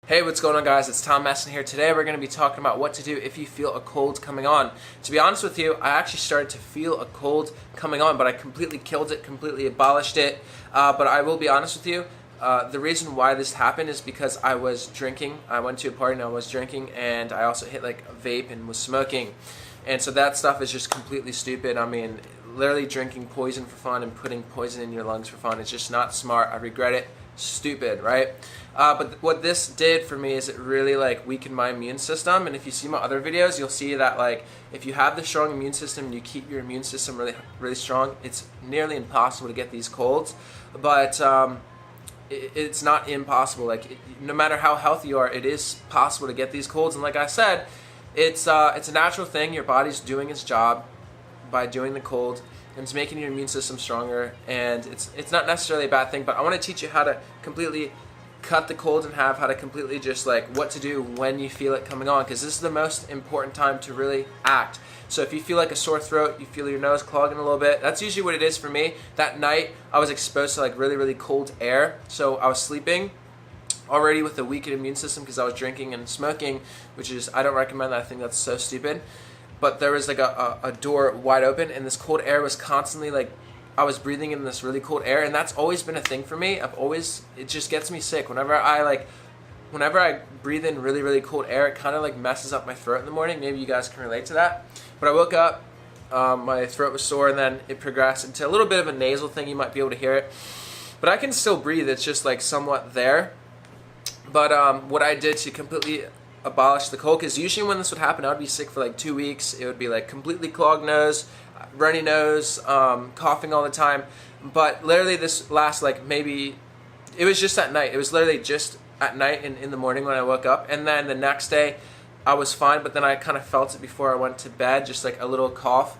Hey, what's going on, guys? It's Tom Messon here. Today we're going to be talking about what to do if you feel a cold coming on. To be honest with you, I actually started to feel a cold coming on, but I completely killed it, completely abolished it. But I will be honest with you, the reason why this happened is because I was drinking. I went to a party and I was drinking, and I also hit like a vape and was smoking. And so that stuff is just completely stupid. I mean, literally drinking poison for fun and putting poison in your lungs for fun, it's just not smart. I regret it. Stupid, right? But what this did for me is it really like weakened my immune system. And if you see my other videos, you'll see that like if you have the strong immune system and you keep your immune system really strong, it's nearly impossible to get these colds. But it's not impossible. Like no matter how healthy you are, it is possible to get these colds. And like I said, it's a natural thing. Your body's doing its job by doing the cold, and it's making your immune system stronger, and it's not necessarily a bad thing. But I want to teach you how to completely cut the cold in half, how to completely just like what to do when you feel it coming on, because this is the most important time to really act. So if you feel like a sore throat, you feel your nose clogging a little bit, that's usually what it is for me. That night I was exposed to like really cold air, so I was sleeping already with a weakened immune system because I was drinking and smoking, which is, I don't recommend that. I think that's so stupid. But there was like a door wide open, and this cold air was constantly like, I was breathing in this really cold air, and that's always been a thing for me. It just gets me sick. Whenever I breathe in really cold air, it kind of like messes up my throat in the morning. Maybe you guys can relate to that. But I woke up, my throat was sore, and then it progressed into a little bit of a nasal thing. You might be able to hear it. But I can still breathe. It's just like somewhat there. But what I did to completely abolish the cold, because usually when this would happen, I would be sick for like 2 weeks. It would be like completely clogged nose, runny nose, coughing all the time. But literally this last like maybe, it was just at night. It was literally just at night and in the morning when I woke up. And then the next day I was fine, but then I kind of felt it before I went to bed, just like a little cough.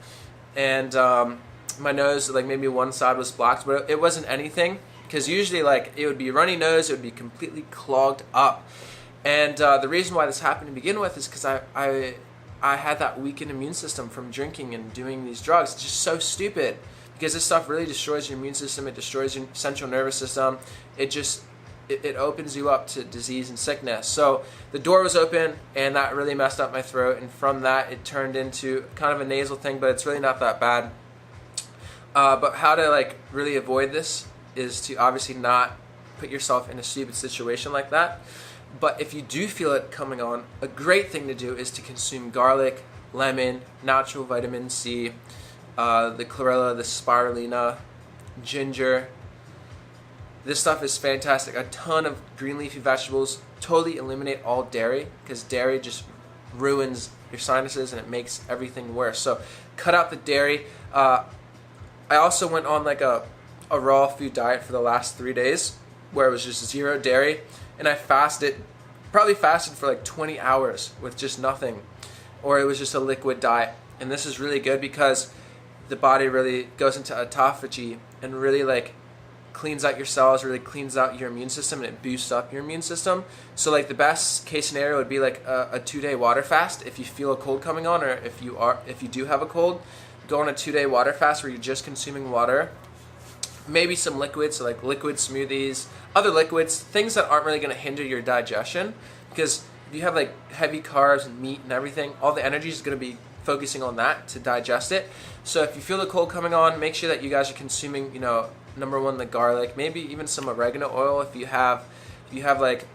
And my nose, like maybe one side was blocked, but it wasn't anything. Because usually like it would be runny nose, it would be completely clogged up. And the reason why this happened to begin with is because I had that weakened immune system from drinking and doing these drugs. It's just so stupid, because this stuff really destroys your immune system. It destroys your central nervous system. It opens you up to disease and sickness. So the door was open, and that really messed up my throat. And from that, it turned into kind of a nasal thing, but it's really not that bad. But how to like really avoid this is to obviously not put yourself in a stupid situation like that. But if you do feel it coming on, a great thing to do is to consume garlic, lemon, natural vitamin C, the chlorella, the spirulina, ginger. This stuff is fantastic. A ton of green leafy vegetables. Totally eliminate all dairy, because dairy just ruins your sinuses and it makes everything worse. So cut out the dairy. I also went on like a raw food diet for the last 3 days, where it was just zero dairy, and I probably fasted for like 20 hours with just nothing, or it was just a liquid diet. And this is really good because the body really goes into autophagy and really like cleans out your cells, really cleans out your immune system, and it boosts up your immune system. So like the best case scenario would be like a 2-day water fast. If you feel a cold coming on, or if you do have a cold, go on a 2-day water fast where you're just consuming water. Maybe some liquids, so like liquid smoothies, other liquids, things that aren't really going to hinder your digestion. Because if you have like heavy carbs and meat and everything, all the energy is going to be focusing on that to digest it. So if you feel the cold coming on, make sure that you guys are consuming, number one, the garlic, maybe even some oregano oil if you have like,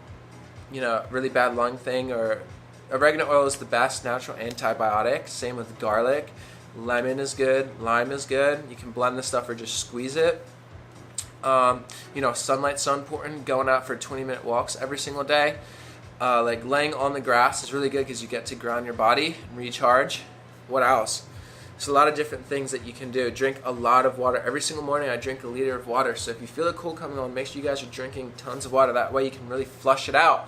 really bad lung thing. Or oregano oil is the best natural antibiotic. Same with garlic. Lemon is good. Lime is good. You can blend this stuff or just squeeze it. Sunlight's so important. Going out for 20-minute walks every single day. Like laying on the grass is really good because you get to ground your body and recharge. What else? There's a lot of different things that you can do. Drink a lot of water. Every single morning I drink a liter of water. So if you feel the cold coming on, make sure you guys are drinking tons of water. That way you can really flush it out.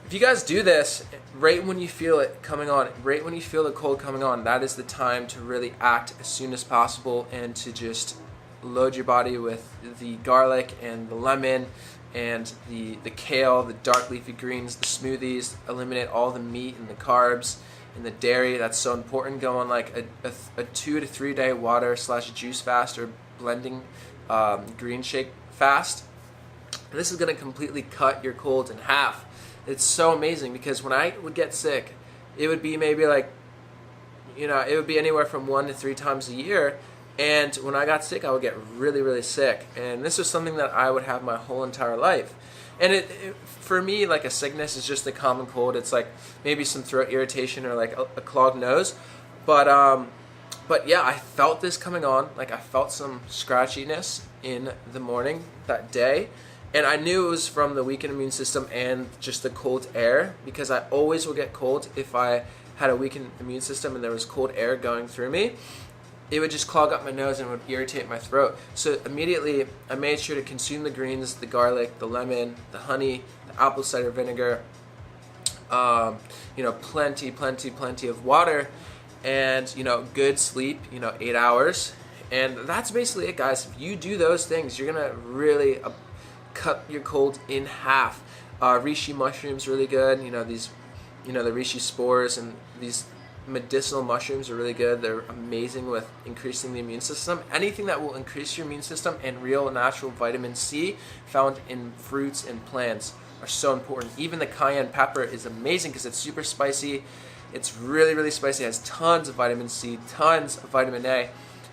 If you guys do this, right when you feel it coming on, right when you feel the cold coming on, that is the time to really act as soon as possible and to just load your body with the garlic and the lemon and the kale, the dark leafy greens, the smoothies. Eliminate all the meat and the carbs and the dairy. That's so important. Go on like a 2 to 3 day water / juice fast, or blending green shake fast. And this is going to completely cut your cold in half. It's so amazing because when I would get sick, it would be maybe like, it would be anywhere from 1 to 3 times a year. And when I got sick, I would get really, really sick. And this was something that I would have my whole entire life. And for me, like a sickness is just a common cold. It's like maybe some throat irritation or like a clogged nose. But yeah, I felt this coming on. Like I felt some scratchiness in the morning that day. And I knew it was from the weakened immune system and just the cold air, because I always will get cold if I had a weakened immune system and there was cold air going through me. It would just clog up my nose and would irritate my throat. So immediately I made sure to consume the greens, the garlic, the lemon, the honey, the apple cider vinegar, plenty of water, and good sleep, 8 hours. And that's basically it, guys. If you do those things, you're gonna really cut your cold in half. Reishi mushrooms really good. These, the reishi spores and these medicinal mushrooms are really good. They're amazing with increasing the immune system. Anything that will increase your immune system and real natural vitamin C found in fruits and plants are so important. Even the cayenne pepper is amazing because it's super spicy. It's really, really spicy. It has tons of vitamin C, tons of vitamin A.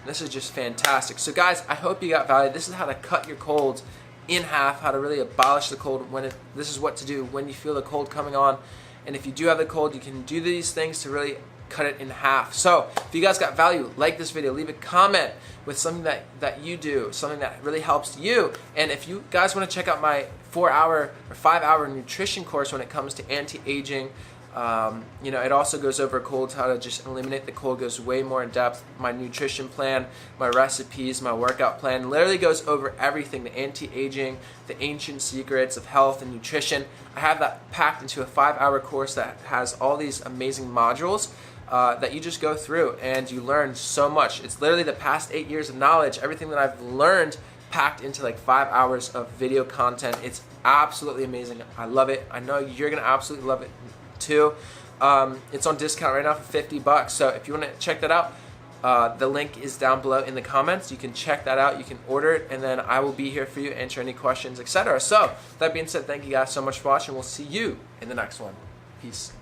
This is just fantastic. So guys, I hope you got value. This is how to cut your cold in half, how to really abolish the cold. This is what to do when you feel the cold coming on. And if you do have the cold, you can do these things to really cut it in half. So if you guys got value, like this video, leave a comment with something that you do, something that really helps you. And if you guys want to check out my 4-hour or 5-hour nutrition course when it comes to anti-aging, it also goes over colds, how to just eliminate the cold, goes way more in depth. My nutrition plan, my recipes, my workout plan, literally goes over everything, the anti-aging, the ancient secrets of health and nutrition. I have that packed into a 5-hour course that has all these amazing modules that you just go through and you learn so much. It's literally the past 8 years of knowledge, everything that I've learned packed into like 5 hours of video content. It's absolutely amazing. I love it. I know you're gonna absolutely love it too. It's on discount right now for $50. So if you want to check that out, the link is down below in the comments. You can check that out. You can order it, and then I will be here for you, answer any questions, etc. So that being said, thank you guys so much for watching. We'll see you in the next one. Peace.